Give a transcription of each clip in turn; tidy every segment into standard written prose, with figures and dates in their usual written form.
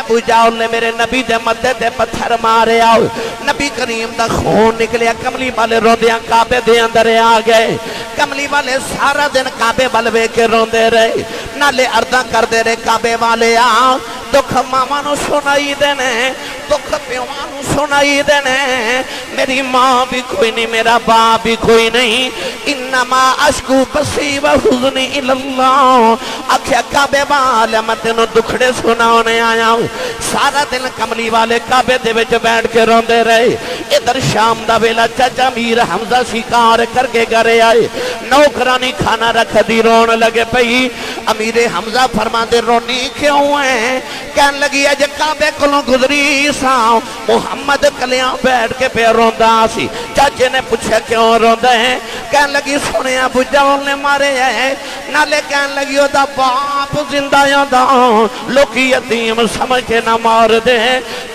ابو جہل نے میرے نبی دے مدے تے پتھر مارے آؤ نبی کریم دا خون نکلیا کملی والے روندیاں کعبے دے اندر آ گئے کملی والے سارا دن کعبے والے کے روندے رہے نالے عرضاں کردے رہے کعبے والے آ دکھ ماما نو سنائی دینے دکھ پیواں نو سنائی دینے میری ماں بھی کوئی نہیں میرا باپ بھی کوئی نہیں انما اشکو بسی و حزنی اللہ آکھیا کعبے والے میں تینوں دکھڑے سنانے آیا ہوں سارا دن کملی والے کعبے دے وچ بیٹھ کے روندے رہے ادھر شام دا ویلا چچا میر حمزہ شکار کر کے گھرے آئے نوکرانی کھانا رکھ دی رون لگے پئی امیر حمزہ فرما دے رونی کیوں ہے کہن لگی اج کعبے کولوں گزری سا محمد کلیاں بیٹھ کے پہ روندا سی چاچے نے پوچھا کیوں روندا ہے کہن لگی سنیا ابو جہل نے مارے ہے نالے کہن لگی او دا باپ زندہ یادا لوکی یتیم سمجھ کے نہ مار دے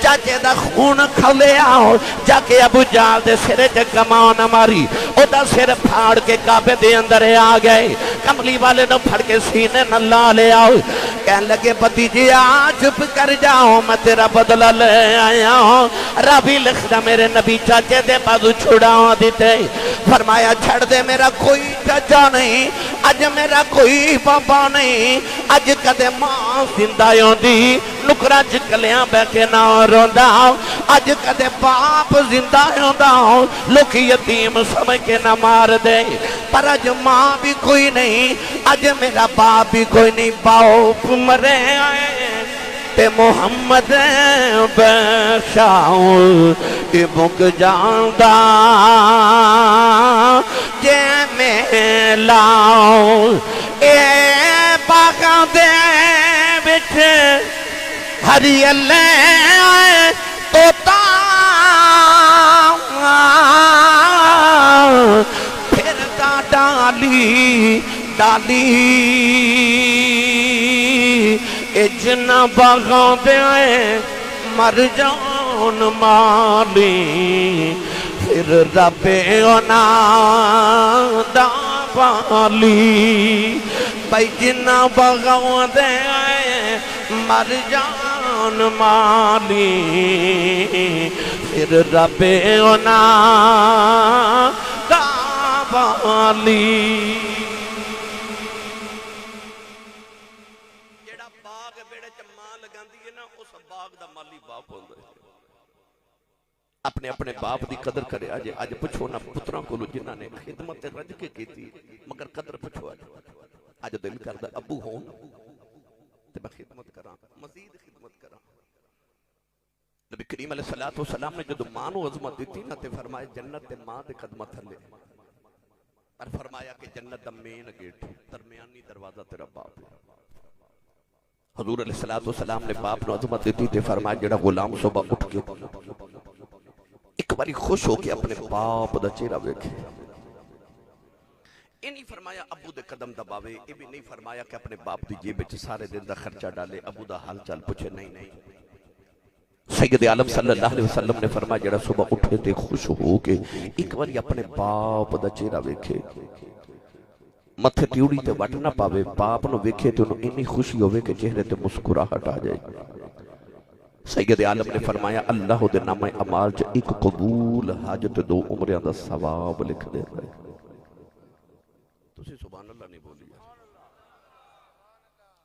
چاچے دا خون کھلے آؤ جا کے ابو جہل دے سرے تے کمان ماری او دا سر پھاڑ کے کعبے دے اندر آ گئے کملی والے نو پھڑ کے سینے نہ لا لے آؤ کہن لگے بھتیجی چپ کر جاؤ میں تیرا بدلہ لے آیا ہوں ربی لکھدا میرے نبی چاچے دے بازو چھڑا دیتے فرمایا چھڑ دے میرا کوئی چاچا نہیں اج میرا کوئی بابا نہیں اج کدے ماں زندہ ہوندی نکرا چکلیاں بہ کے نہ روندا اج کدے باپ زندہ ہوندا لوکی یتیم سمجھ کے نہ مار دے پر اج ماں بھی کوئی نہیں اج میرا باپ بھی کوئی نہیں باپ مرے آئے تے محمد بخشاؤں کہ بک جاندہ جے میں لاؤں اے باغاں دے بچ ہری اللہ توتا پھرتا ڈالی ڈالی اجنا باغاں دے مر جان مالی پھر رب اونا دا پالی بھائی جنا باغاں دے مر جان مالی پھر رب اونا دا پالی اپنے اپنے باپ دی قدر کرے آجے آج پچھو نہ پتروں کو لو جنہ نے خدمت رج کے کیتی مگر قدر پچھو آج دل کردہ ابو ہون تے میں خدمت کران مزید خدمت کران نبی کریم علیہ السلام نے جو مانو عظمت دیتی نا تے فرمائے جنت تے ماں دے خدمت ہلے اور فرمایا کہ جنت دا مین گیٹ درمیانی دروازہ تیرا باپ ہے حضور علیہ السلام نے باپ نو عظمت دیتی تے فرمایا جڑا غلام صبح اٹھ کے ایک باری خوش ہو کے اپنے باپ دا چہرہ دیکھے یہ نہیں فرمایا ابو دے قدم دباوے یہ بھی نہیں فرمایا کہ اپنے باپ دی جیب وچ سارے دن دا خرچہ ڈالے ابو دا حال چال پوچھے نہیں سید عالم صلی اللہ علیہ وسلم نے فرمایا جڑا صبح اٹھے تے خوش ہو کے ایک باری اپنے باپ دا چہرہ دیکھے متھے تیوڑی تے وٹ نہ پاوے باپ نو ویکھے تے انہوں اتنی خوشی ہوئے کہ چہرے تے مسکراہٹ آ جائے سید عالم نے فرمایا اللہ دے نام اعمال چ ایک قبول حاجت دو عمریاں دا ثواب لکھ دے رہے تسی سبحان اللہ نہیں بولی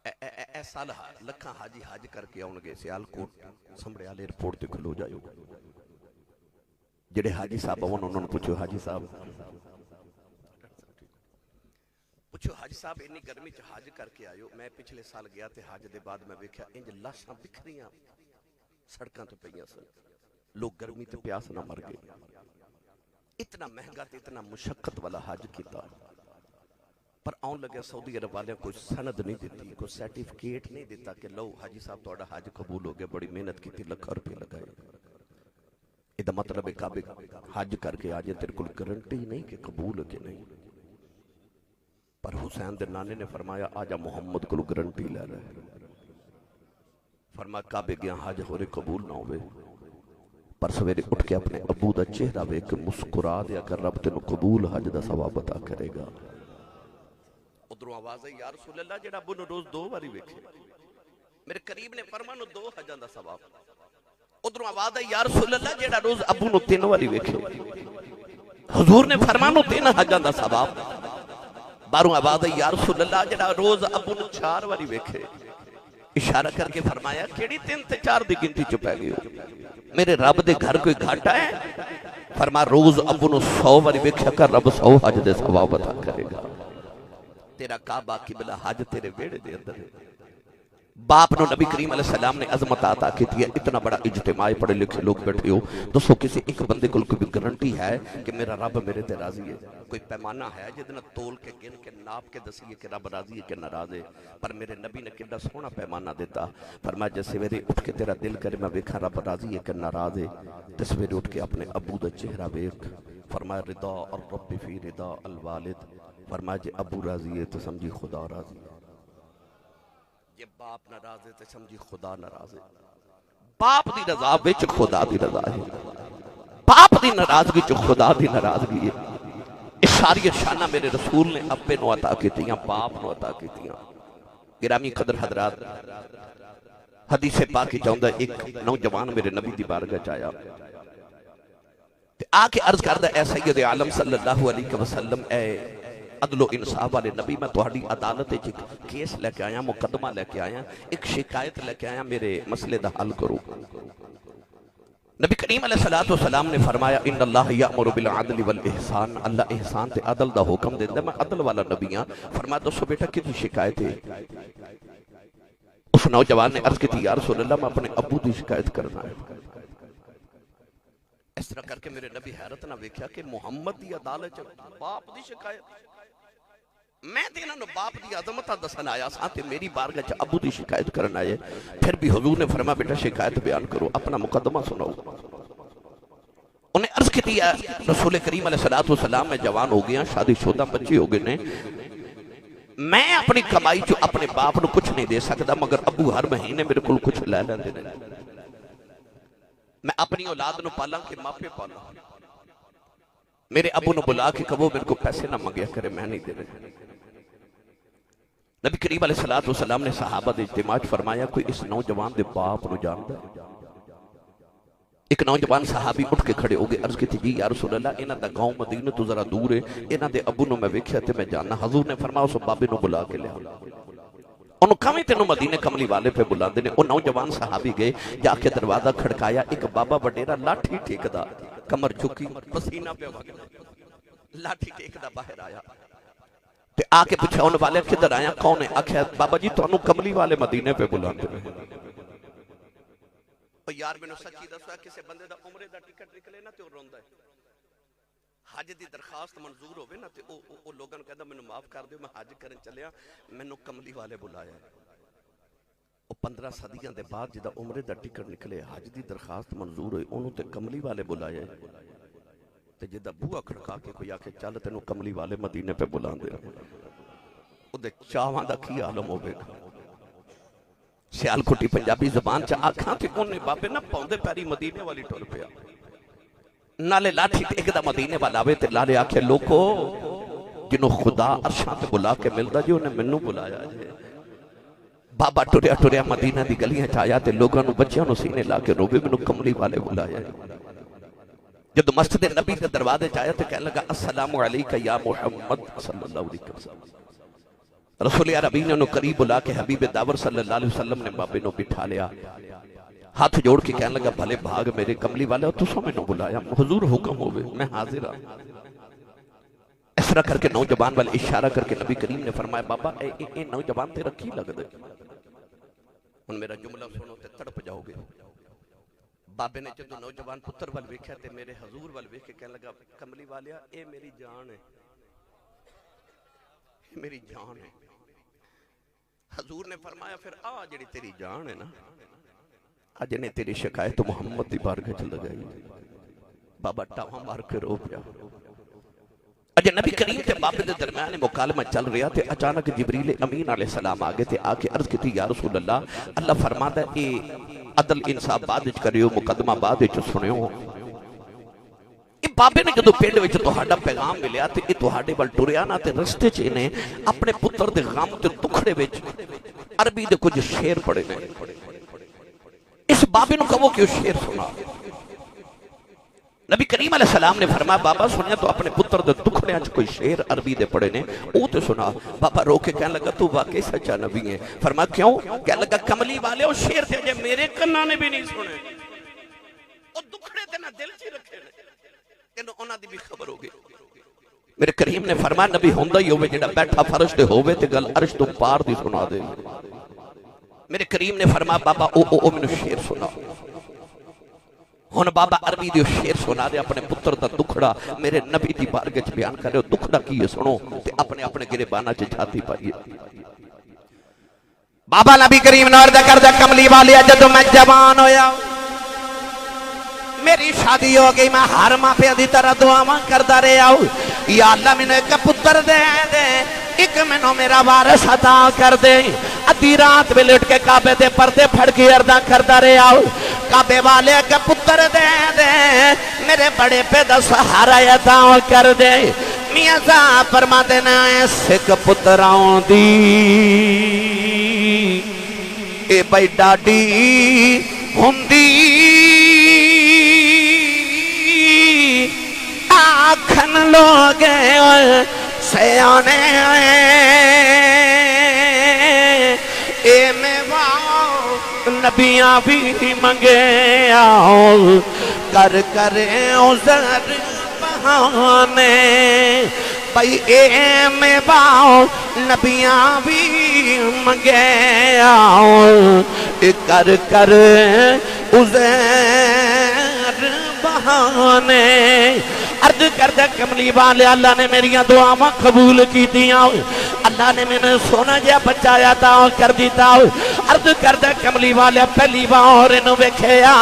اے سال لکھاں حاجی حاج کر کے آؤں گے سیال کوٹ سمڑے آلے ایئرپورٹ تے کھلو جائیو جڑے حاجی صاحب انہوں نے پوچھو حاجی صاحب پوچھو حاج صاحب انی گرمی چ حاج کر کے آئیو میں پچھلے سال گیا تے حاج دے بعد میں دیکھا انج لاشاں بکھریاں سڑکاں تو پئیاں سن لوگ گرمی تے پیاس نہ مر گئے اتنا مہنگا تے اتنا مشقت والا حاج کیتا پر آن لگے سعودی عرب والے کوئی سند نہیں دیتی کوئی سرٹیفکیٹ نہیں دیتا کہ لو حاجی صاحب تہاڈا حج قبول ہو گیا بڑی محنت کیتی لاکھاں روپے لگائے یہ مطلب ہے کعبے حج کر کے آجے تیرے کول گارنٹی نہیں کہ قبول ہے کہ نہیں پر حسین دے نانے نے فرمایا آجا محمد کو گارنٹی لے رہے فرمایا کعبے گیا حج ہورے قبول نہ ہوئے پر سویرے اٹھ کے اپنے ابو دا چہرہ بے کہ مسکرا دیا کر رب تینو قبول حج دا ثواب عطا کرے گا ادھروں آواز ہے یا رسول اللہ جڑا ابو نو روز 2 باری ویکھے میرے قریب نے فرمایا 2 حجاں دا ثواب. ادھروں آواز آئی یا رسول اللہ جیڑا روز ابو نو 3 واری ویکھے. حضور نے فرمایا 3 حجاں دا ثواب. باروں آواز آئی یا رسول اللہ جیڑا روز ابو نو 4 واری ویکھے. اشارہ کر کے فرمایا کیڑی 3 تے 4 دی گنتی چ پے گئی ہو. میرے رب دے گھر کوئی گھاٹا ہے؟ فرمایا روز ابو نو 100 واری ویکھیا کر رب 100 حج دے ثواب عطا کرے گا. تیرا کعبہ قبلہ حج تیرے ویڑے دے اندر ہے. باپ نو نبی کریم علیہ السلام نے عظمت عطا کی تھی. اتنا بڑا اجتماع پڑھے لکھے لوگ بیٹھے ہو دوستو کسی ایک بندے کو کوئی گارنٹی ہے کہ میرا رب میرے تے راضی ہے؟ کوئی پیمانہ ہے جدنا تول کے گن کے ناپ کے دسیے کہ رب راضی ہے کہ ناراض ہے؟ پر میرے نبی نے کتنا سونا پیمانہ دیتا. فرمایا جس سویرے اٹھ کے تیرا دل کرے میں ویکھا رب راضی ہے کہ ناراض ہے تے سویرے اٹھ کے اپنے ابو دا چہرہ ویکھ. فرمایا رضا الرب فی رضا الوالد. فرمایا جے ابو راضی ہے تو سمجھی خدا راضی ہے. جے باپ ناراض ہے تو سمجھی خدا ناراض ہے. باپ دی رضا وچ خدا دی رضا ہے. باپ دی ناراضگی چ خدا دی ناراضگی ہے. یہ ساری شانہ میرے رسول نے اپنے نو عطا کیتیاں باپ نو عطا کیتیاں. گرامی قدر حضرات حدیث پاک چاہندا ایک نوجوان میرے نبی دی بارگاہ آیا تے آ کے عرض کردا اے سید عالم صلی اللہ علیہ وسلم اے عدل و انصاف والے نبی میں تہاڈی عدالت وچ کیس لے کے آیا مقدمہ لے کے آیا ایک شکایت لے کے آیا میرے مسئلے دا حل کرو. نبی کریم علیہ السلام نے فرمایا ان اللہ یامر بالعدل والاحسان. اللہ احسان تے عدل دا حکم دیندا. میں عدل والا نبی ہاں. فرمایا دسو بیٹا کدی شکایت ہے؟ اس نوجوان نے عرض کی تھی یا رسول اللہ میں اپنے ابو دی شکایت کرنا ہے. اس طرح کر کے میرے نبی حیرت نہ ویکھیا کہ محمد دی عدالت باپ دی شکایت. میں تے انہاں نوں باپ دی عظمت دسن آیا ساں تے میری بارگاہ چ ابو دی شکایت کرن آئے. پھر بھی حضور نے فرمایا بیٹا شکایت بیان کرو اپنا مقدمہ سناؤ. انہیں عرض کی دیا رسول کریم علیہ السلام میں جوان ہو گیا شادی شدہ بچے ہو گئے نے. میں اپنی کمائی چ اپنے باپ نو کچھ نہیں دے سکتا مگر ابو ہر مہینے میرے کول کچھ لے لیندے نے. میں اپنی اولاد نو پالاں کہ ماپے پالاں. میرے ابو نو بلا کے کہو میرے کو پیسے نہ منگیا کرے میں نہیں دے رہے. نبی کریم علیہ السلام نے صحابہ دے اجتماع فرمایا کوئی اس نوجوان دے باپ نو جاندا ہے؟ ایک نوجوان صحابی اٹھ کے کھڑے ہو گئے. عرض کی تھی جی یا رسول اللہ انہاں دا گاؤں مدینہ تو ذرا دور ہے انہاں دے ابو نو میں ویکھیا تے میں جاننا. حضور نے فرمایا اس بابے نو بلا کے لے آؤ. انہوں کھاویں تینوں مدینے کملی والے پہ بلاندے نے. وہ نوجوان صحابی گئے جا کے دروازہ کھڑکایا. ایک بابا وڈیرا لاٹھی ٹیکدا کمر جھکی پسینہ پہ وگدا لاٹھی ٹیکدا باہر آیا تے آ کے پوچھا ان والے کدھر آیا کون ہے؟ آکھیا بابا جی تانوں کملی والے مدینے پہ بلاندے نے. او یار مینوں سچی دسو کسے بندے دا عمرے دا ٹکٹ نکلے نا تے او روندا ہے. حج دی درخواست منظور ہوئے نا تے او لوگاں نوں کہندا مینوں معاف کر دیو میں حج کرن چلیا مینوں کملی والے بلایا. او 15 صدیاں دے بعد جدا عمرے دا ٹکٹ نکلے حج دی درخواست منظور ہوئی اونوں تے کملی والے بلایا تے جدا بوہا کھڑکا کے کوئی آکھے چل تینوں کملی والے مدینے پہ بلاندے او دے چاواں دا کی عالم ہوے گا. سیال کھٹی پنجابی زبان چ آکھاں تے اونے بابے نہ پاؤندے پیری مدینے والی ٹر پیا. نالے لاٹھی ٹیک دا مدینے والا آوے تے لالے آکھے لوکو جنوں خدا عرشاں تے بلا کے ملدا جی انہیں منوں بلایا جے. بابا ٹریا ٹریا مدینہ دی گلیاں چایا تے لوگاں نوں بچیاں نوں سینے لا کے روے منوں کملی والے بلایا. جب مسجد نبی کے دروازے چایا تے کہنے لگا السلام علیکہ یا محمد صلی اللہ علیہ وسلم. رسول عربی نے انہوں قریب بلا کے حبیب داور صلی اللہ علیہ وسلم نے بابے نو بٹھا لیا. ہاتھ جوڑ کے کہنے لگا بھلے بھاگ میرے کملی والے اور تسوں میں نو بلایا حضور حکم ہوئے میں حاضر ہوں. اس طرح کر کے نوجوان والے اشارہ کر کے نبی کریم نے فرمایا بابا اے نوجوان تے رکھی لگ دے. ان میرا جملہ سنو تے تڑپ جاؤ گے. بابے نے جدو نوجوان پتر وال ویکھیا تے میرے حضور وال ویکھ کے کہنے لگا کملی والیا اے میری جان ہے میری جان ہے. حضور نے فرمایا پھر آ جڑی تیری جان ہے نا اج نے تیری شکایت محمد دی بارگاہ چ لگائی. بابا ٹاواں مار کے رو پیا. اج نبی کریم تے بابے دے درمیان مکالمہ چل رہا تے اچانک جبریل امین علیہ السلام آگے تے آ کے عرض کی یا رسول اللہ فرماتا ہے اے عدل انصاف بعد وچ کریو مقدمہ بعد وچ سنیو. اے بابے نے جدو پنڈ وچ تہاڈا پیغام ملیا تے یہ تہاڈے ول ٹریا نا تے رستے چ نے اپنے پتر دے غم تے دکھڑے وچ عربی دے کچھ شعر پڑھے نے. اس بابے نو کہو کہ شعر سنا. نبی کریم علیہ السلام نے فرمایا بابا سنیا تو اپنے پتر دے دکھڑیاں چ کوئی شعر عربی دے پڑھے نے او تے سنا. بابا رو کے کہنے لگا تو واقعی سچا نبی ہے. فرمایا کیوں؟ کہنے لگا کملی والے او شعر تھے جے میرے کنا نے بھی نہیں سنے او دکھڑے تے نہ دل چ رکھے نے انہوں انہاں دی بھی خبر ہو گئی. میرے کریم نے فرمایا نبی ہوندا ہی ہوے جڑا بیٹھا فرش تے ہوے تے گل عرش تو پار دی سنا دے. میرے کریم نے فرمایا بابا او مینوں شعر سنا. ہن بابا عربی دی شعر سنا دے اپنے پتر دا دکھڑا میرے نبی دی بارگاہ وچ بیان کرے. دکھڑا کی ہے سنو تے اپنے اپنے گریباناں چ چھاتی پائیے. بابا نبی کریم نے عرض کردہ کملی والے جدوں میں جوان ہویا میری شادی ہو گئی میں ہر ماں پہ دی طرح دعاواں کردا رہیا ہوں یا اللہ مینوں ایک پتر دے دے ایک مینوں میرا وارث عطا کر دے. ادھی رات میں لٹ کے کعبے دے پردے پھڑ کے عرضاں کردا رہیا ہوں کعبے والے ایک پتر دے دے میرے بڑے پہ دا سہارا عطا کر دے. میاں صاحب فرماندے نے سکھ پتراں دی اے بھائی ڈاڈی ہوندی آکھن لوگ سیانے اے میں واؤ نبیاں بھی منگے آؤ کر کرے عذر بہانے بھائی اے میں واؤ نبیاں بھی منگے آؤ کر کر عذر بہانے. عرض کردہ کملی والے اللہ نے میری دعاواں قبول کی دیا اللہ نے میں سونا جا بچایا تا کر دیتا. عرض کردہ کملی والے پہلی بار انہوں ویکھیا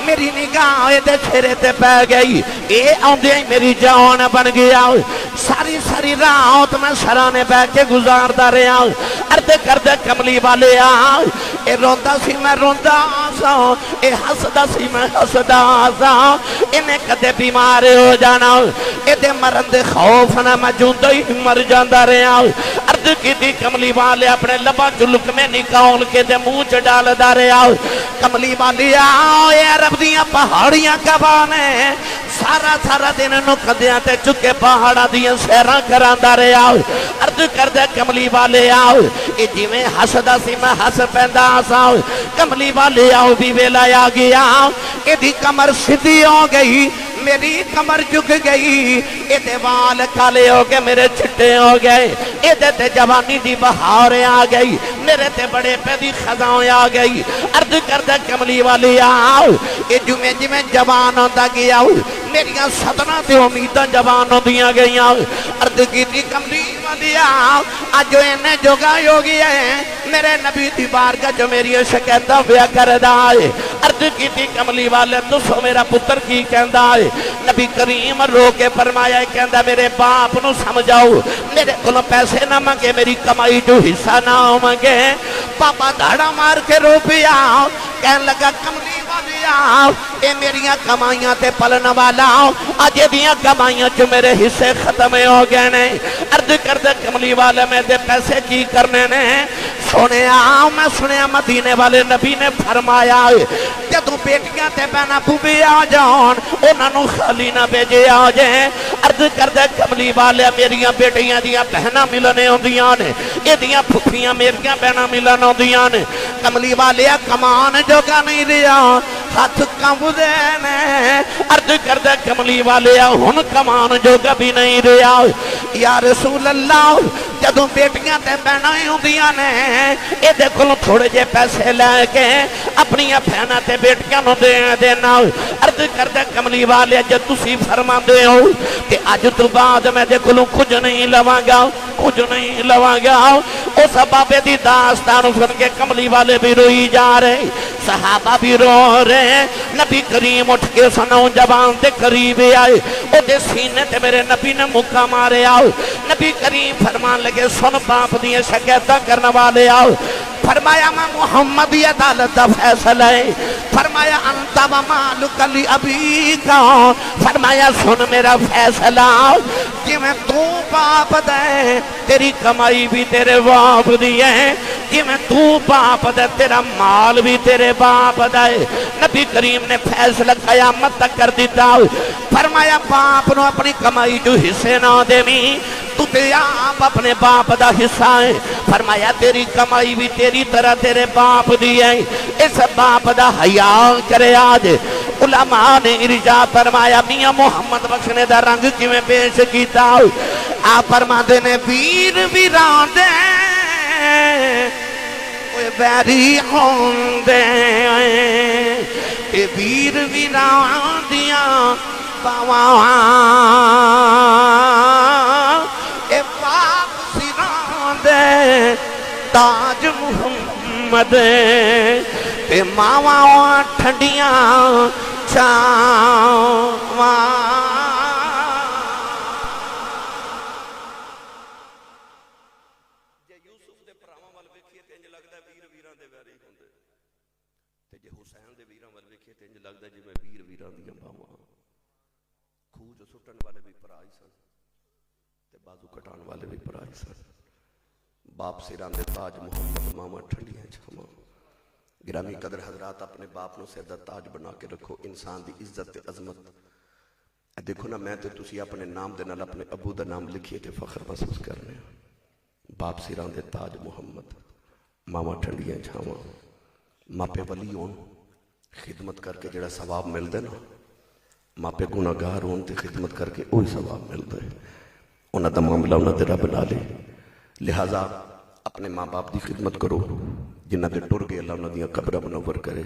میری نگاہ دے چہرے تے پہ گئی اے آندے میری جان بن گیا. ساری ساری رات میں سرانے بہ کے گزاردا رہیا. عرض کردہ کملی والے اے روندا سی میں روندا سا اے ہسدا سی میں ہسدا سا انہیں کدے بیمار ہو جانا اے دے مرن دے خوف نہ میں جوندہ ہی مر جاندا رہیا. عرض کی دی کملی والے اپنے لبا چلک میں نکال کے دے منہ چ ڈالدا رہیا. کملی والے اے عرب دیاں پہاڑیاں کبانے سارا سارا دن نکدیاں تے چکے پہاڑاں دیاں سیراں کراندا رہیا. عرض کردے کملی والے اے جویں ہسدا سی میں ہس پیندا سا کملی والے بھی ویلا آ گیا اے دی کمر سیدھی ہو گئی میری کمر جھک گئی اے دے وال کالے ہو گئے میرے چھٹے ہو گئے اے دے تے جوانی دی بہار آ گئی میرے تے بڑے پہ دی خزاں آ گئی. عرض کردہ کملی والی اے جمیں جمیں جوان ہوندا گیا میریاں صدرہ تے امیداں جوان ہوندیاں گئیاں. عرض کی تھی کملی والی آج جو انہیں جوگا ہو گیا ہے میرے نبی دی بارگاہ جو میری شکایتاں ویا کردا ہے. عرض کی تھی کملی والے تو سو میرا پتر کی کہندا ہے نبی کریم رو کے فرمایا ہے کہندا میرے باپ نو سمجھاؤ میرے کلوں پیسے نہ مانگے میری کمائی جو حصہ نہ مانگے. پاپا دھاڑا مار کے رو پیا کہن لگا کملی والی اے میریاں کمائیاں تے پلن والا آج دیاں کمائیاں جو میرے حصے ختم ہو گئے نے. عرض کردہ کملی والے میں دے پیسے کی کرنے نے سونے میں سنے مدینے والے نبی نے فرمایا جدوں بیٹیاں تے بہنا بوبے آ جان انہاں نو خالی نہ بھیجے آ جائیں. عرض کردہ کملی والے میریاں بیٹیاں دیاں بہناں ملنے ہوندیاں نے اے دیاں پھپھیاں میریاں بہناں ملن ہوندیاں نے. کملی والے کمان جوگا نہیں رہیا ہاتھ کم دے نے. عرض کردہ کملی والے ہن کمان جوگا بھی نہیں رہیا. یا رسول اللہ جدوں بیٹیاں تے بہناں ہوندیاں نے اے دے کولوں تھوڑے جے پیسے لے کے اپنی بہناں تے بیٹیاں نو دے دینا. عرض کردہ کملی والے جے تسی فرماندے ہو کہ اج تو بعد میں دے کولوں کچھ نہیں لواں گا کچھ نہیں لواں گا. اس بابے دی داستان سن کے کملی والے بھی روئی جا رہے صحابہ بھی رو رہے. نبی کریم اٹھ کے سنو جوان تے قریب آئے او دے سینے تے میرے نبی نے مکہ مارے آؤ. نبی کریم فرمان لگے سن باپ دیے شکایتاں کرنے والے آؤ. فرمایا میں محمد عدالت دا فیصلہ ہے. فرمایا انتا و مالک لابیکا، فرمایا سن میرا فیصلہ کہ میں تو باپ دے تیری کمائی بھی تیرے باپ دی ہے، کہ میں تو باپ دے تیرا مال بھی تیرے باپ دے۔ نبی کریم نے فیصلہ قیامت تک کر دیتا، فرمایا باپ نو اپنی کمائی جو حصے نہ دے میں تو تے آپ اپنے باپ دا حصہ ہے۔ فرمایا تیری کمائی بھی تیری طرح تیرے باپ دی ہے، اس باپ دا حیاء کرے آج۔ علماء نے ارجاع فرمایا میاں محمد بخشنے دا رنگ کی میں پیش کیتا، آپ فرماتے نے ویر ویران دے کوئی بیری ہون دے، اے ویر ویران دیاں باواں، اے پاک سران دے تاج محمد، اے ماواں ٹھنڈیاں چھاواں۔ جے یوسف دے پراواں وال ویکھیے تے انج لگدا ویر ویراں دے ویری ہوندے، تے جے حسین دے ویراں وال ویکھیے تے انج لگدا جویں ویر ویراں دیاں باواں۔ کھوج سٹن والے بھی بھرا ہی سن تے بازو کٹان والے بھی بھرا ہی سن۔ باپ سراں دے تاج محمد، ماواں ٹھنڈیاں چھاواں۔ گرامی قدر حضرات، اپنے باپ نو سر دا تاج بنا کے رکھو، انسان دی عزت تے عظمت۔ دیکھو نا میں تے تسی اپنے نام دے نال اپنے ابو دا نام لکھیے تے فخر محسوس کرنے، باپ سراں دے تاج محمد، ماواں ٹھنڈیاں چھاواں۔ ماپے ولی ہون خدمت کر کے جڑا ثواب مل دے نا، ماپے گناہگار ہون تے خدمت کر کے وہی ثواب مل دے، انہاں دا معاملہ انہاں تے رب نالے۔ لہٰذا اپنے ماں باپ دی خدمت کرو، جنہ دے ٹر گئے اللہ انہاں دیاں قبرہ منور کرے،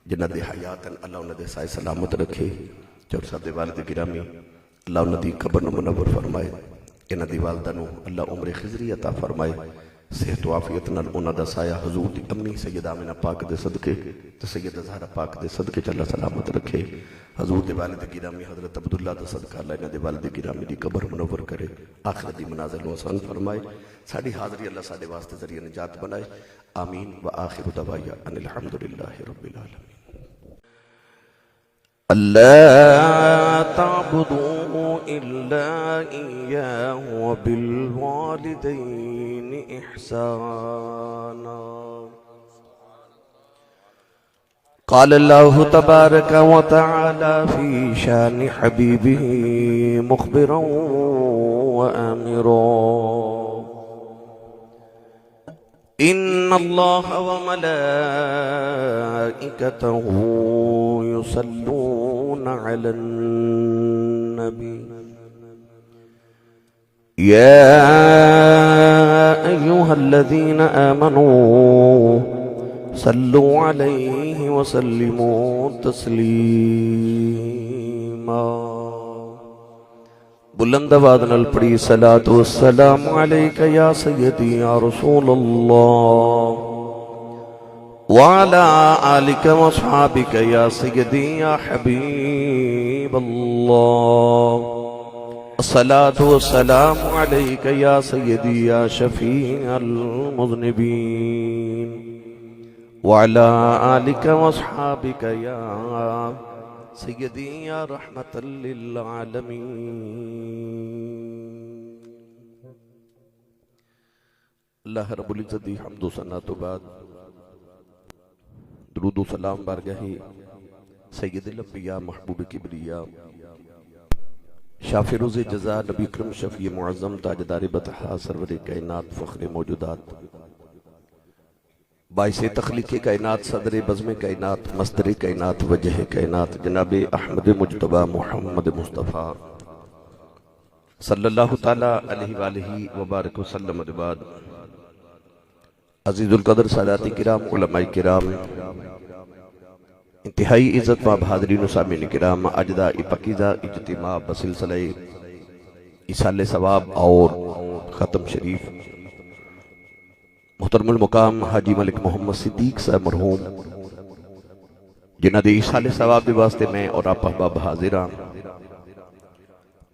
جنہ دے حیاتاً اللہ انہاں دے سائے سلامت رکھے، چور صاحب دے والد گرامی اللہ انہاں دی قبر منور فرمائے، انہاں دی والدہ نو اللہ عمر خضری عطا فرمائے، صحت و عافیت نال انہاں دا سایہ حضور دی امی سیدہ آمنہ پاک دے صدقے تے سیدہ زہرا پاک دے صدقے چلا سلامت رکھے۔ حضور دے والد گرامی حضرت عبداللہ دا صدقہ اللہ انہاں دے والد گرامی دی قبر منور کرے، آخرت دی منازل و آسان فرمائے، ساڑی حاضری اللہ ساڑے واسطے ذریعہ نجات بنائے۔ آمین وآخر دعوایا ان الحمدللہ رب العالمین۔ لا تعبدوا إلا إياه وبالوالدين إحسانا۔ قال الله تبارك وتعالى في شان حبيبه مخبرا وآمرا، إن الله وملائكته يصلون على النبي يا أيها الذين آمنوا صلوا عليه وسلموا تسليما۔ بلند آواز نال پڑھی صلاۃ والسلام علیک یا سیدی یا رسول اللہ وعلی آلک واصحابک یا سیدی یا حبیب اللہ، الصلاۃ والسلام علیک یا سیدی یا شفیع المذنبین وعلی آلک واصحابک یا سیدی یا رحمت للعالمین۔ اللہ رب العزت دی حمد و ثنا تو بعد درود و سلام بارگاہ سید الانبیاء محبوب کبریا شافع روز جزا نبی اکرم شفیع معظم تاجدار بطحا سرور کائنات فخر موجودات باعث تخلیق کائنات صدر بزم کائنات مصدر کائنات وجہ کائنات جناب احمد مجتبی محمد مصطفیٰ صلی اللہ تعالی علیہ وآلہ وبارک وسلم بعد، عزیز القدر سادات کرام، علماء کرام، انتہائی عزت ماب حاضرین و سامعین کرام، اجداء پاکیزہ اجتماع بسلسلہ ایصال ثواب اور ختم شریف، محترم المقام حاجی ملک محمد صدیق صاحب مرحوم جنہ دے ایصال ثواب دے واسطے میں اور آپ احباب حاضران،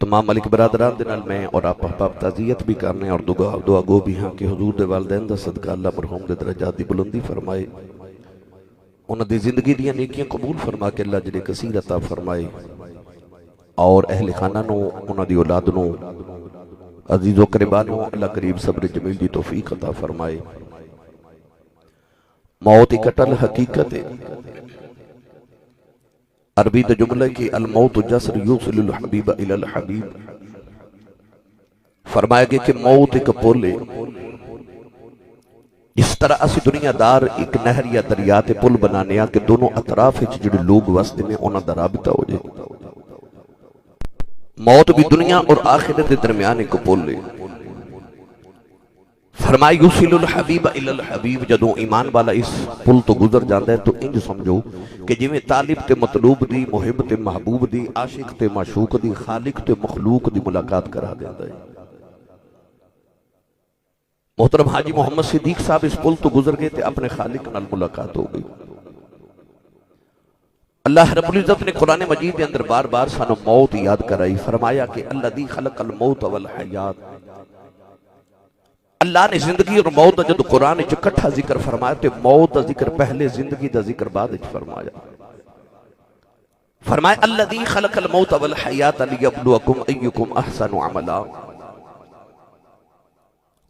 تمام ملک برادران دے نال میں اور آپ احباب تعزیت بھی کرنے اور دعا گو بھی ہاں کہ حضور دے والدین دا صدقہ اللہ مرحوم دے درجات دی بلندی فرمائے، انہوں دی زندگی دیا نیکیاں قبول فرما کے اللہ جلے کثیر عطا فرمائے اور اہل خانہ نو انہوں دی اولاد نو عزیز و قربانوں اللہ قریب صبر جمیل دی توفیق عطا فرمائے۔ موت اکٹل حقیقت ہے، عربی دا جملہ کی الموت جسر یوصل الحبیب الی الحبیب، فرمایا گیا کہ موت ایک پل ہے، اس طرح اسی دنیا دار ایک نہر یا دریا تے پل بنانے کہ دونوں اطراف جڑے لوگ واسطے میں انہاں دا رابطہ ہو جائے۔ موت بھی دنیا اور آخرت کے درمیان ایک پل ہے۔ فرمایا یوصل الحبیب الی الحبیب، جدوں ایمان والا اس پل تو گزر جاندہ ہے تو انج سمجھو کہ جی میں طالب تے مطلوب دی، محب تے محبوب دی، عاشق تے معشوق دی، خالق تے مخلوق دی ملاقات کرا دیندہ ہے۔ محترم حاجی محمد صدیق صاحب اس پل تو گزر گئے تے اپنے خالق نال ملاقات ہو گئی۔ اللہ رب العزت نے قرآن مجید کے اندر بار بار سانو موت یاد کرائی، فرمایا کہ الذی خلق الموت والحیات، اللہ نے زندگی اور موت دا جدو قرآن اکٹھا ذکر فرمایا تے موت دا ذکر پہلے، زندگی دا ذکر بعد فرمایا۔ فرمایا الذی خلق الموت والحیات لیبلوکم ایکم احسن عملا۔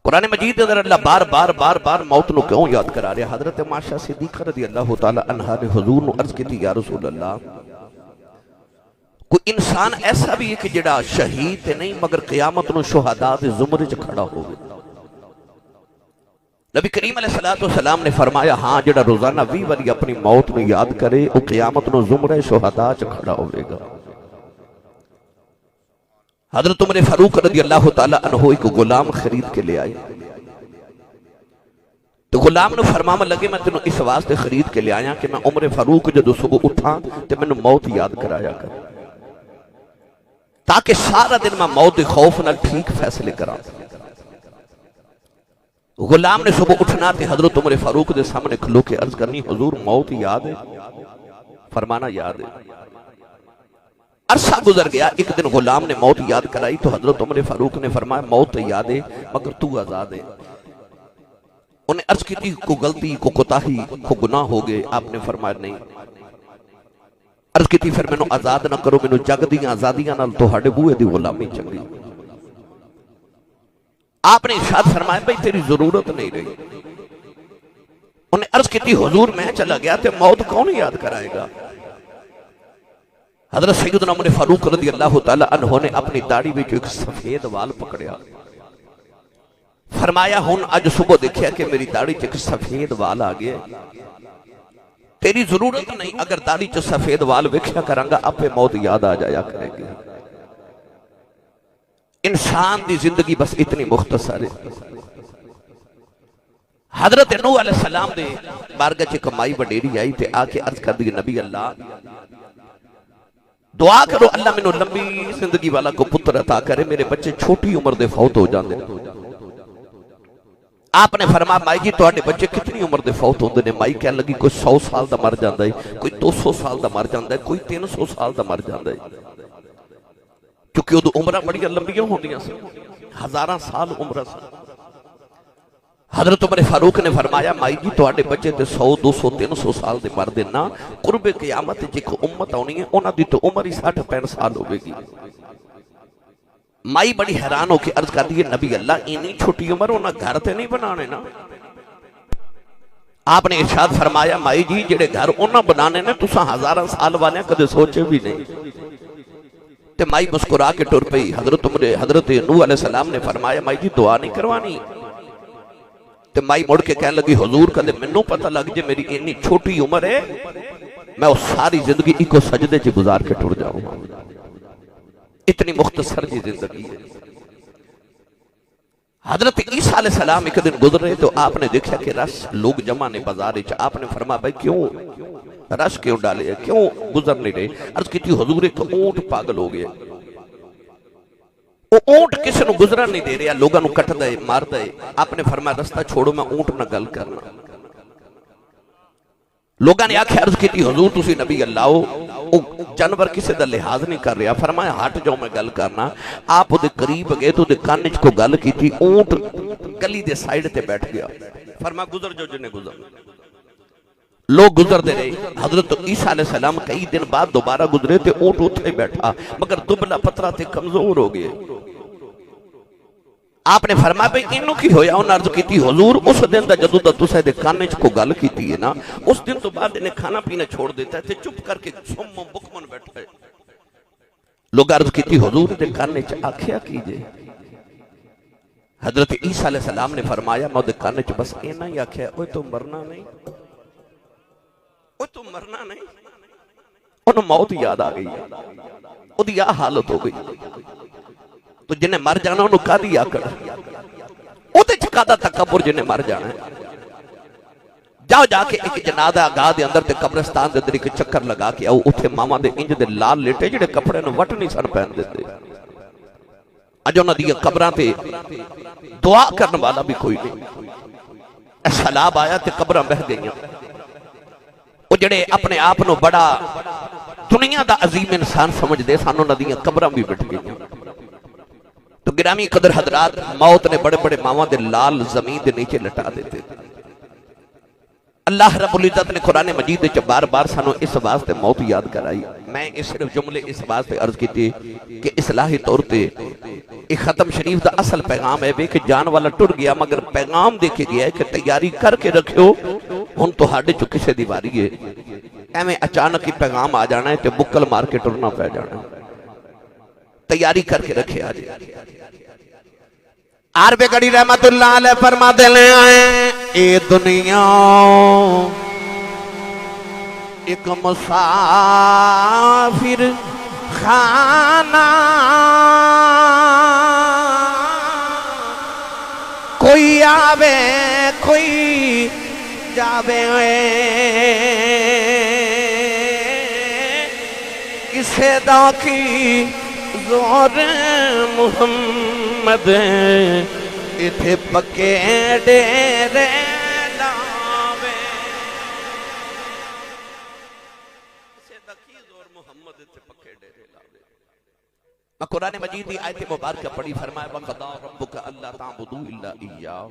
قرآن مجید اندر اللہ بار بار موت نو کیوں یاد کرا رہے؟ حضرت معاشہ صدیقہ رضی اللہ تعالی عنہ نے حضور نو عرض کی تھی یا رسول اللہ، کوئی انسان ایسا بھی ہے کہ جڑا شہید تے نہیں مگر قیامت نو شہداء دے زمرے چ کھڑا ہوگا؟ نبی کریم علیہ السلام نے فرمایا ہاں، جڑا روزانہ 20 باری اپنی موت نو یاد کرے وہ قیامت نو زمرے شہداء چ کھڑا ہوئے گا۔ حضرت عمر فاروق رضی اللہ تعالی عنہ ایک غلام خرید کے لے آئے تو غلام نے فرماما لگے میں تینوں اس واسطے خرید کے لے آیا کہ میں عمر فاروق جدو صبح اٹھا تو میں نے موت یاد کرایا کر تاکہ سارا دن میں موت دے خوف نہ ٹھیک فیصلے کرا۔ غلام نے صبح اٹھنا تے حضرت عمر فاروق دے سامنے کھلو کے عرض کرنی حضور موت یاد ہے؟ فرمانا یاد ہے۔ عرصہ گزر گیا، ایک دن غلام نے موت یاد کرائی تو حضرت عمر فاروق نے فرمایا موت یاد ہے مگر تو آزاد ہے۔ انہیں عرض کی تھی کو غلطی کو کوتاہی کو گناہ ہو گئے، آپ نے فرمایا نہیں۔ عرض کی تھی پھر میں نو آزاد نہ کرو، میں نو جگ دیاں آزادیاں نال تو ہڈے بوئے دی غلامی چنگی۔ آپ نے ارشاد فرمایا بھئی تیری ضرورت نہیں رہی۔ انہیں عرض کی تھی حضور میں چلا گیا تے موت کون یاد کرائے گا؟ حضرت سیدنا عمر فاروق رضی اللہ تعالی عنہ نے اپنی داڑھی میں ایک سفید وال پکڑیا، فرمایا ہن آج صبح دیکھیا کہ میری داڑھی ایک سفید وال آ گیا، تیری ضرورت نہیں، اگر داڑھی چ سفید وال ویکھیا کرانگا اپے موت یاد آ جایا کرے گی۔ انسان دی زندگی بس اتنی مختصر ہے۔ حضرت نوح علیہ السلام دے بارگاہ چ کمائی وڈیری آئی تے آ کے عرض کر دی نبی اللہ دعا کرو اللہ میں نو لمبی زندگی والا کو پتر عطا کرے، میرے بچے چھوٹی عمر دے فوت ہو جاندے۔ آپ نے فرمایا مائی جی تواڈے بچے کتنی عمر دے فوت ہوندے نے؟ مائی کہنے لگی کوئی 100 سال دا مر جاندا ہے، کوئی 200 سال دا مر جاندا ہے، کوئی 300 سال دا مر جاندا ہے، کیونکہ وہ عمرہ بڑی لمبیاں ہوندیاں سن، ہزاراں سال عمرہ سن۔ حضرت عمر فاروق نے فرمایا مائی جی تواڈے بچے تے 100 200 300 سال دے مر دینا، قرب قیامت جک امت آنی ہے انہاں دی تو عمر ہی 60 65 سال ہوے گی۔ مائی بڑی حیران ہو کے عرض کر دی نبی اللہ اتنی چھوٹی عمر انہاں گھر تے نہیں بنانے نا؟ آپ نے ارشاد فرمایا مائی جی جڑے گھر انہاں بنانے نے تساں ہزاراں سال والے کدے سوچے بھی نہیں۔ تے مائی مسکرا کے ٹر پئی۔ حضرت نوح علیہ السلام نے فرمایا مائی جی دعا نہیں کروانی؟ تے مائی مڑ کے کہنے لگی حضور کدے منوں پتہ لگ جے میری اتنی چھوٹی عمر ہے میں اس ساری زندگی ایکو سجدے چ گزار کے ٹر جاؤں، اتنی مختصر جی زندگی ہے۔ حضرت عیسیٰ علیہ السلام ایک دن گزر رہے تو آپ نے دیکھا کہ رش لوگ جمع نے بازار وچ، آپ نے فرمایا بھائی کیوں رش کیوں ڈالے، کیوں گزر نہیں رہے؟ عرض کی تھی حضور ایک اونٹ پاگل ہو گیا، وہ اونٹ کسی نو گزرن نہیں دے رہا، لوگاں نو کٹ دے مار دے۔ آپ نے فرمایا رستہ چھوڑو میں اونٹ نہ گل کرنا۔ لوگاں نے آکھے عرض کی تھی حضور تسی نبی اللہ ہو، جانور کسی دا لحاظ نہیں کر رہا، فرمایا ہٹ جاؤ میں گل کرنا۔ آپ دے قریب گئے تو دے کانچ کو گل کی تھی، اونٹ گلی دے سائیڈ تے بیٹھ گیا، فرمایا گزر جو جنے گزر۔ لوگ گزرتے رہے. حضرت عیسیٰ علیہ السلام کئی دن بعد دوبارہ گزرے تے اونٹ اتھے بیٹھا مگر دبلا پترا تے کمزور ہو گئے. آپ نے فرمایا بھئی انہوں کی ہویا. انہوں نے عرض کی تھی حضور اس دن دا جدو دا تسے دے کانے کو گل کی تھی نا اس دن تو بعد انہیں کھانا پینا چھوڑ دیتا ہے تے چپ کر کے سم بکمن بیٹھا ہے. لوگ عرض کی تھی حضور دے کانے آکھیا کیجئے. حضرت عیسیٰ علیہ السلام نے فرمایا میں دے کانے بس اینا ہی آکھیا اوہ تو مرنا نہیں اوہ تو مرنا نہیں. انہوں موت یاد آ گئی وہ دی آ حالت ہو گئی. تو جنہیں مر جانا انہوں کا دی آکڑ وہ تے چکا دا تکبر جنہیں مر جانا ہے. جاؤ جا کے ایک جنازہ آگاہ دے اندر تے قبرستان دے اندر ایک چکر لگا کے آؤ. اتھے ماما دے انج دے لال لیٹے جڑے کپڑے نو وٹ نہیں سن پہن دیتے. اج انہاں دی قبراں تے دعا کرنے والا بھی کوئی نہیں. سیلاب آیا تے قبراں بہہ گئیاں. وہ جڑے اپنے آپ نو بڑا دنیا دا عظیم انسان سمجھ دے سانو انہاں دی قبراں بھی بٹ گئیاں. تو گرامی قدر حضرات موت نے بڑے بڑے ماما دے لال زمین دے نیچے لٹا دیتے. اللہ رب العزت نے قرآن مجید دے بار بار سانو اس واسطے موت یاد کرائی. میں اس صرف جملے اس واسطے عرض کی تھی کہ اصلاحی طور تے ایک ختم شریف دا اصل پیغام ہے کہ جان والا ٹر گیا مگر پیغام دے کے گیا ہے کہ تیاری کر کے رکھو ہن تو ہاڈے چ کسے دی واری ہے. ایویں اچانک ہی پیغام آ جانا ہے تے بکل مار کے ٹرنا پہ جانا. تیاری کر کے رکھے آج. عرب گڑی رحمت اللہ علیہ فرما دے لے آئے اے دنیا ایک مسافر خانہ کوئی آوے کوئی جاوے کسے دا کی زور محمد اتھے پکے ڈیرے لاوے. کسے دا کی زور محمد اتھے پکے ڈیرے لاوے. میں قرآن مجید دی آیت مبارکہ پڑھی. فرمایا وَقَضَىٰ رَبُّكَ أَلَّا تَعْبُدُوا إِلَّا إِيَّاهُ.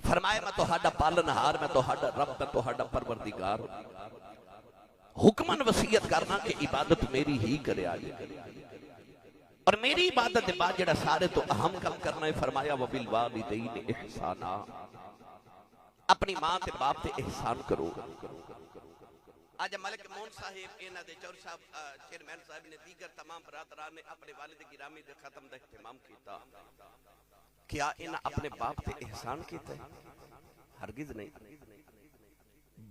فرمایا میں توہاڈا پالنہار میں توہاڈا رب میں توہاڈا پروردگار. حکمن وصیت کرنا کہ عبادت میری ہی کرے آگے اور میری عبادت بعد جڑا سارے تو اہم کم کرنا ہے. فرمایا وَبِالْوَالِدَيْنِ إِحْسَانًا. اپنی ماں تے باپ تے احسان کرو. آج ملک مون صاحب اینا دے چور صاحب چیئرمین صاحب نے دیگر تمام برادران نے اپنے والد گرامی دے ختم دا اہتمام کیتا. کیا اینا اپنے باپ تے احسان کیتا ہے؟ ہرگز نہیں.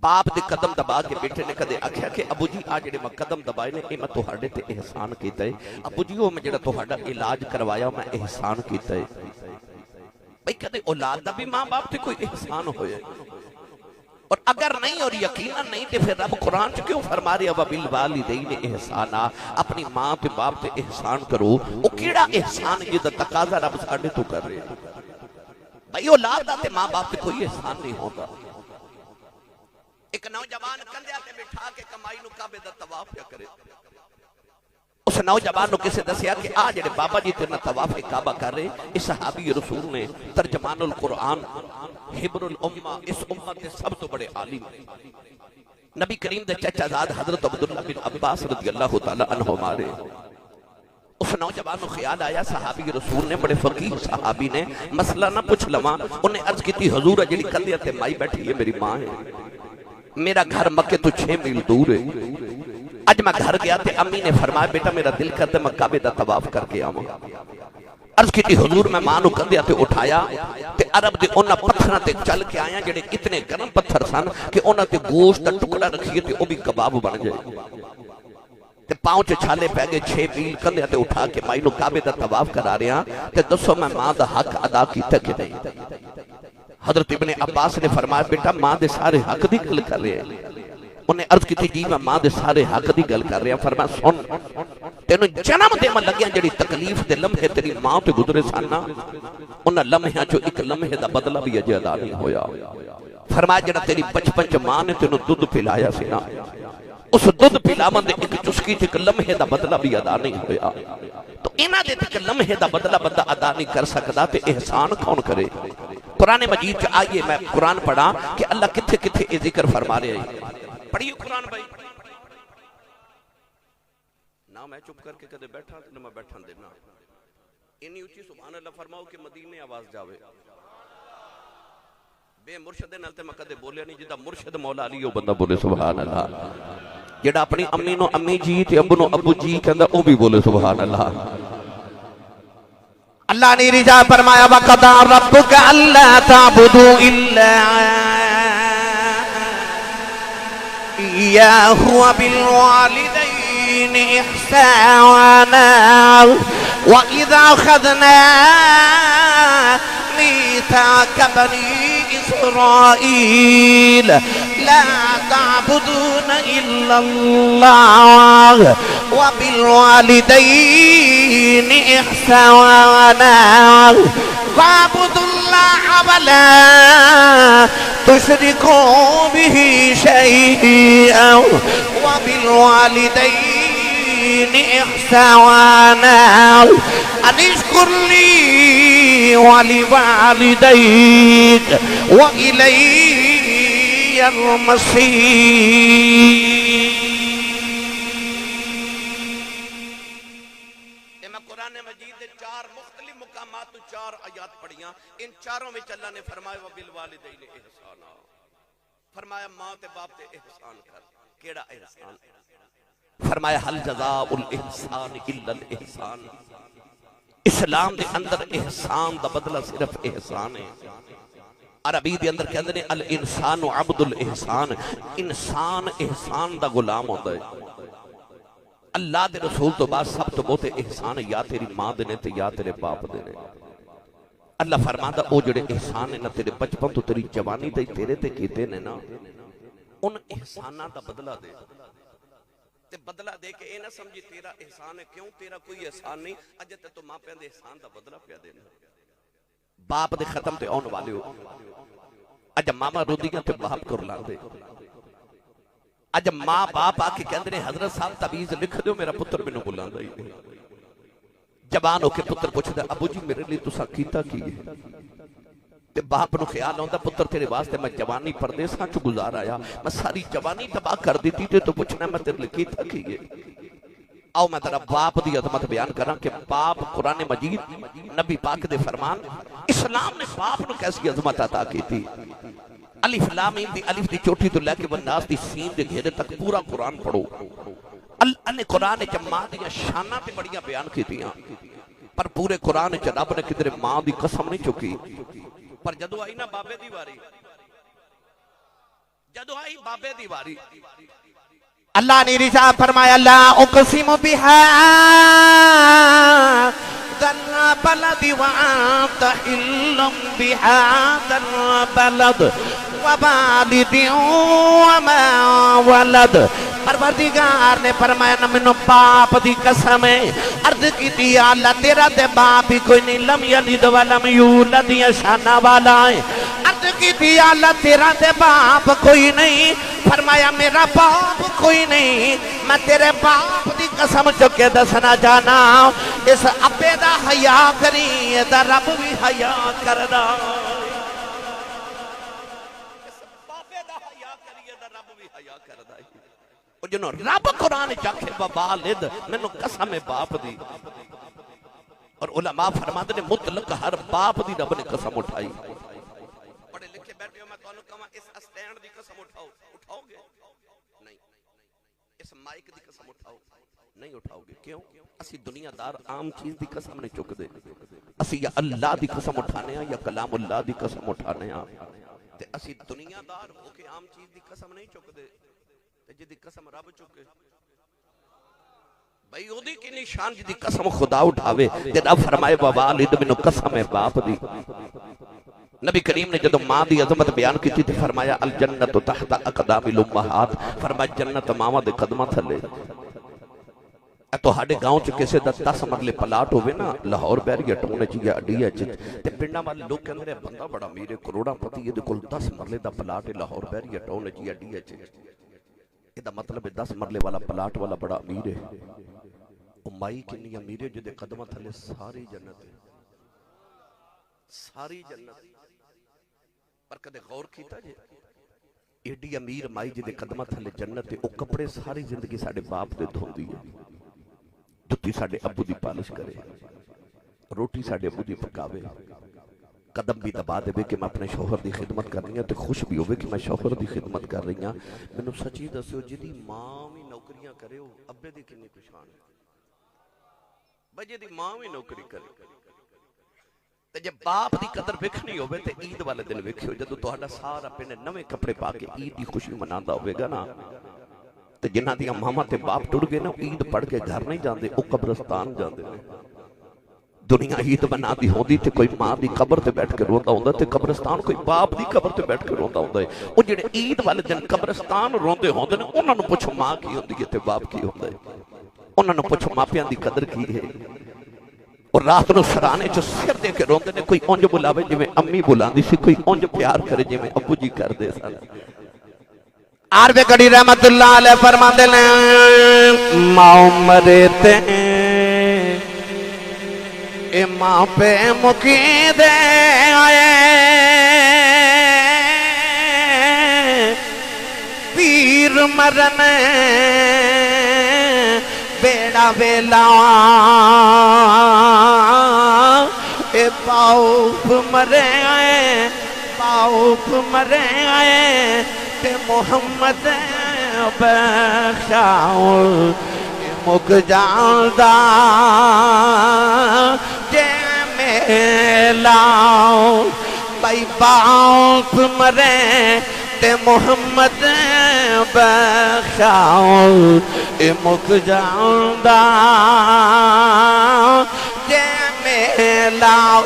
باپ دے قدم دبا کے بیٹھے نے کدے آکھیا کہ ابو جی آ جڑے میں قدم دبائے نے اے میں توہاڈے تے احسان کیتا ہے. ابو جی وہ میں جڑا توہاڈا علاج کروایا میں احسان کیتا ہے. بھئی کدے اولاد دا بھی ماں باپ تے کوئی احسان ہوئے اور اگر نہیں اور یقیناً نہیں تے پھر رب قرآن چ کیوں فرما رہا وَبِالْوَالِدَيْنِ إِحْسَانًا. اپنی ماں تے باپ تے احسان کرو. وہ کیڑا احسان جدا تقاضا رب ساڈے تو کر رہے ہیں. بھئی اولاد دا تے ماں باپ تے کوئی احسان نہیں ہوتا. ایک نوجوان کندھیاں تے بٹھا کے کمائی نو کعبے دا طواف کیا کرے. اس نوجوان نو کسے دسیا کہ آ جڑے بابا جی تیرنا طواف کعبہ کر رہے. اس صحابی رسول نے ترجمان القرآن حبر الامہ اس امت کے سب تو بڑے عالم نبی کریم دے چچا زاد حضرت عبداللہ بن عباس رضی اللہ تعالی عنہ ہمارے. اس نوجوان کو خیال آیا صحابی رسول نے بڑے فقیہ صحابی نے مسئلہ نہ پوچھ لواں. انہیں عرض کی تھی حضور جڑی کندھیاں تے مائی بیٹھی ہے میری ماں ہے. میرا گھر مکے تو 6 میل دور ہے. اج میں گھر گیا تے امی نے فرمایا بیٹا میرا دل کرتا میں کعبے دا طواف کر کے آواں. عرض کی تھی حضور میں ماں نو کندھیاں تے اٹھایا تے عرب دے انہاں پتھراں تے چل کے آیا جڑے اتنے گرم پتھر سن کہ انہاں تے گوشت دا ٹکڑا رکھیے تے او بھی کباب بن جائے. تے پاؤں چ چھالے پہ گئے. 6 میل کندھیاں تے اٹھا کے مائی نو کعبے دا طواف کرا رہے ہیں تے دسو میں ماں دا حق ادا کیتا کہ نہیں. حضرت ابن عباس نے فرمایا بیٹا ماں دے سارے حق دی گل کر رہے ہیں. انہیں عرض کی تھی جی میں ماں دے سارے حق دی گل کر رہے ہیں. فرمایا سن تینوں جنم دے میں لگیاں جڑی تکلیف دے لمحے تیری ماں تے گزرے سانا انہاں لمحیاں چو ایک لمحے دا بدلہ بھی اجے ادا نہیں ہویا. فرمایا جڑا تیری بچپن چ ماں نے تینوں دودھ پلایا سی نا اس دودھ پلاون دے ایک چسکی چ ایک لمحے دا بدلہ بھی ادا نہیں ہویا. تو انہاں دے ایک لمحے دا بدلہ بندہ ادا نہیں کر سکدا تے احسان کون کرے. قرآن مجید چ آئیے میں قرآن پڑھا کہ اللہ کتھے کتھے یہ ذکر فرما رہے ہیں. پڑھیے قرآن بھائی. نہ میں چپ کر کے کدے بیٹھا نہ میں بیٹھا دینا. انی اچھی سبحان اللہ فرماؤ کہ مدینے آواز جاوے. بے مرشد نال تے میں کدے بولیا نہیں. جدا مرشد مولا علی او بندہ بولے سبحان اللہ. جڑا اپنی امی نو امی جی تے ابو نو ابو جی کہندا او بھی بولے سبحان اللہ. اللہ نے رجا فرمایا وَقَضَى رَبُّكَ أَلَّا تَعْبُدُوا إِلَّا إِيَّاهُ وَبِالْوَالِدَيْنِ إِحْسَانًا وَإِذَا أَخَذْنَا مِيثَاقَ بَنِي إِسْرَائِيلَ لَا تَعْبُدُونَ إِلَّا اللَّهَ وَبِالْوَالِدَيْنِ إِحْسَانًا وَاعْبُدُوا اللَّهَ وَلَا تُشْرِكُوا بِهِ شَيْئًا وَبِالْوَالِدَيْنِ إِحْسَانًا أَنِ اشْكُرْ لِي وَلِوَالِدَيْكَ وَإِلَيَّ الْمَصِيرُ. قرآن مجید دے چار مختلف مقامات تو چار آیات پڑھیاں. ان چاروں میں اللہ نے فرمایا وَبِالْوَالِدَيْنِ احسانا. فرمایا ماں تے باپ تے احسان کر. کیڑا احسان؟ فرمایا حل جزاء الاحسان الا الاحسان. اسلام دے اندر احسان دا بدلہ صرف احسان ہے. عربی دے اندر کہندے نے الانسان عبد الاحسان. انسان احسان دا غلام ہوتا ہے. اللہ دے رسول تو بعد سب تو بہت احسان یا تیری ماں دینے تے یا تیرے باپ دینے. اللہ فرماتا او جڑے احسان ہے نا تیرے بچپن تو تیری جوانی تے تیرے تے کیتے نے نا ان احسانہ دا بدلہ دے. تے بدلہ دے کے اے نہ سمجھی تیرا احسان ہے. کیوں تیرا کوئی احسان نہیں. اجے تے تو ماں پیان دے احسان دا بدلہ پیا دینا. باپ دے ختم تے آن والے ہو. اجا ماما رودیاں تے باپ کر لاندے. اج ماں باپ آ کے کہندے نے حضرت صاحب تعویذ لکھ دیو میرا پتر مینوں بلاندا ہی نہیں. جوان ہو کے پتر پوچھدا ابو جی میرے لیے تساں کیتا کی ہے؟ تے باپ نو خیال ہوندا پتر تیرے واسطے میں جوانی پردیساں چ گزار آیا. میں ساری جوانی تباہ کر دیتی تے تو پوچھنا میں تیرے لیے کیتا کی ہے. آؤ میں تیرا باپ دی عظمت بیان کراں کہ باپ قرآن مجید نبی پاک دے فرمان اسلام نے باپ نو کیسی عظمت عطا کی تھی. الف لام میم دی الف دی چوٹھی تو لے کے والناس دی سین دے گھیرے تک پورا قرآن پڑھو. اللہ نے قرآن چ ماں دی شاناں تے بڑیاں بیان کیتیاں پر پورے قرآن چ رب نے کدھر ماں دی قسم نہیں چکی. پر جدو آئی نا بابے دی واری جدو آئی بابے دی واری اللہ نے رضا فرمایا لا اقسم بهذا البلد وانت حل بهذا البلد ووالد وما ولد. پروردگار نے فرمایا نہ مینوں باپ دی قسم ہے. عرض کیتی یا اللہ تیرا تے باپ ہی کوئی نہیں. لم یلد ولم یولد یا شانہ والا ہے. عرض کیتی یا اللہ تیرا تے باپ کوئی نہیں. فرمایا میرا باپ کوئی نہیں. میں تیرے باپ دی قسم چکے دسنا جانا اس ابے دا حیا کری دا رب بھی حیا کردا. اس بابے دا حیا کری دا رب بھی حیا کردا. جنہوں رب قرآن چاکھے والد میں قسم باپ دی. اور علماء فرماتے نے مطلق ہر باپ دی رب نے قسم اٹھائی. پڑھے لکھے بیٹھے ہو میں تو انہوں کہاں اس اسٹینڈ دی قسم اٹھاؤ گے نہیں. اس مائک دی قسم اٹھاؤ نہیں اٹھاؤ گے. کیوں؟ اسی دنیا دار عام چیز دی قسم نہیں چک دے. اسی یا اللہ دی قسم اٹھانے ہیں یا کلام اللہ دی قسم اٹھانے ہیں. اسی دنیا دار ہو کے عام چیز دی قسم نہیں چک دے. جدی قسم رب چکے بھئی او دی کی نشان جدی قسم خدا اٹھاوے تے رب فرمائے والد مینوں قسم ہے باپ دی. نبی کریم نے جدو ماں دی عظمت بیان کی تھی فرمایا الجنت تحت اقدام الامہات. فرمایا جنت ماواں دے قدماں تھلے. تو ہاڈے گاؤں چ کسے دا 10 مرلے پلاٹ ہوے نا لاہور بیریا ٹاؤن چ یا اڈیا چ تے پنڈاں والے لوگ کہندے بندہ بڑا امیر ہے کروڑاں پتی ہے دے کول 10 مرلے دا پلاٹ ہے لاہور بیریا ٹاؤن چ یا اڈیا چ. یہ مطلب ہے 10 مرلے والا پلاٹ والا بڑا امیر ہے. مائی کنی امیر ہے جدے قدمہ تھلے ساری جنت ہے. ساری جنت پر کدے غور کیتا جی ایڈی امیر مائی جی دے قدمہ تھلے جنت ہے، او کپڑے ساری زندگی ساڑے باپ دے دھوندی ہے، جتی ساڑے ابو دی پالش کرے، روٹی ساڑے ابو دی پکاوے، قدم بھی دبا دے کہ میں اپنے شوہر دی خدمت کر رہی ہوں تو خوش بھی ہوئے کہ میں شوہر دی خدمت کر رہی ہوں۔ میں نے سچی دسیو جدی ماں بھی نوکریاں کرے ہو ابے دی کنی پشان ہے بھائی جدی ماں بھی نوکری کرے تے جب باپ دی قدر وکھنی ہوئے تے عید والے دن وکھیو جدو تہاڈا سارا پنڈ نویں کپڑے پا کے عید دی خوشی مناندا ہوئے گا نا تے جنہاں دیاں ماما تے باپ ٹر گئے نا عید پڑھ کے گھر نہیں جاندے او قبرستان جاندے نے۔ دنیا عید بنا دی ہوندی تے کوئی ماں دی قبر تے بیٹھ کے روندا ہوندا تے قبرستان کوئی باپ دی قبر تے بیٹھ کے روندا ہوندا ہے۔ او جڑے عید والے دن قبرستان روندے ہوندے نے انہاں نوں پوچھو ماں کی ہوندی ہے تے باپ کی ہوندا ہے، انہاں نوں پوچھو ماپیاں دی قدر کی ہے۔ اور رات نو سرانے چ سر دے کے روندے نے، کوئی اونج بلاوے جویں امی بلاندی سی، کوئی اونج پیار کرے جویں ابو جی کردے سن۔ عارف گڑھی رحمت اللہ علیہ فرماندے نے ماں مرے تے اے ماں پہ مکی دے آئے پیر مرن بیڑا ویلا اے باؤپ مرے آئے باؤپ مرے آئے تے محمد بخشاؤ مک جاندہ جے میلاؤ بھائی باپ مرے تے محمد بخشاؤ اے مک جاندہ جے میلاؤ